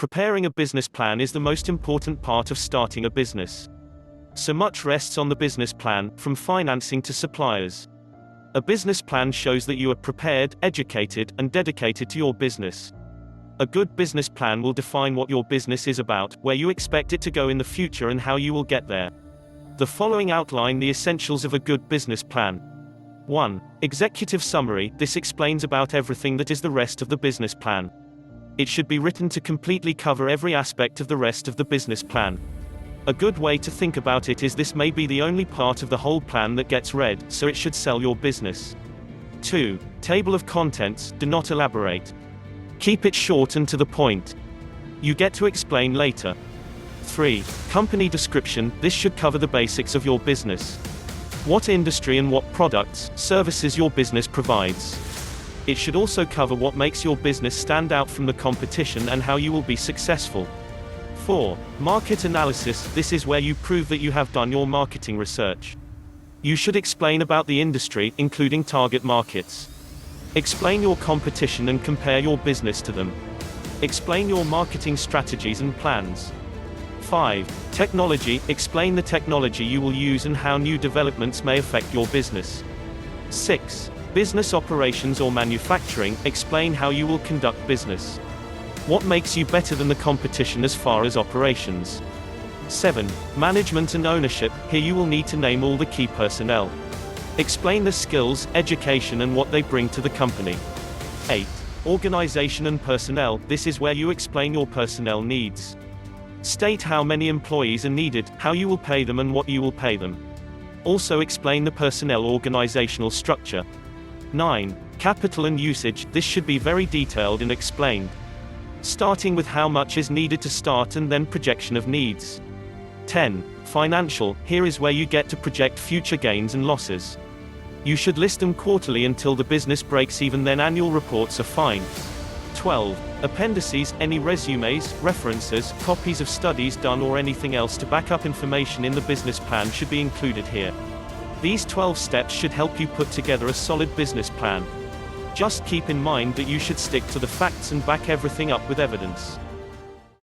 Preparing a business plan is the most important part of starting a business. So much rests on the business plan, from financing to suppliers. A business plan shows that you are prepared, educated, and dedicated to your business. A good business plan will define what your business is about, where you expect it to go in the future, and how you will get there. The following outline the essentials of a good business plan. 1. Executive summary. This explains about everything that is the rest of the business plan. It should be written to completely cover every aspect of the rest of the business plan. A good way to think about it is this may be the only part of the whole plan that gets read, so it should sell your business. 2. Table of contents. Do not elaborate. Keep it short and to the point. You get to explain later. 3. Company description. This should cover the basics of your business. What industry and what products, services your business provides. It should also cover what makes your business stand out from the competition and how you will be successful. 4. Market analysis. This is where you prove that you have done your marketing research. You should explain about the industry, including target markets. Explain your competition and compare your business to them. Explain your marketing strategies and plans. 5. Technology. Explain the technology you will use and how new developments may affect your business. 6. Business operations or manufacturing. Explain how you will conduct business. What makes you better than the competition as far as operations. 7. Management and ownership. Here you will need to name all the key personnel. Explain the skills, education, and what they bring to the company. 8. Organization and personnel. This is where you explain your personnel needs. State how many employees are needed, how you will pay them, and what you will pay them. Also explain the personnel organizational structure. 9. Capital and usage. This should be very detailed and explained. Starting with how much is needed to start and then projection of needs. 10. Financial. Here is where you get to project future gains and losses. You should list them quarterly until the business breaks even, then annual reports are fine. 12. Appendices. Any resumes, references, copies of studies done, or anything else to back up information in the business plan should be included here. These 12 steps should help you put together a solid business plan. Just keep in mind that you should stick to the facts and back everything up with evidence.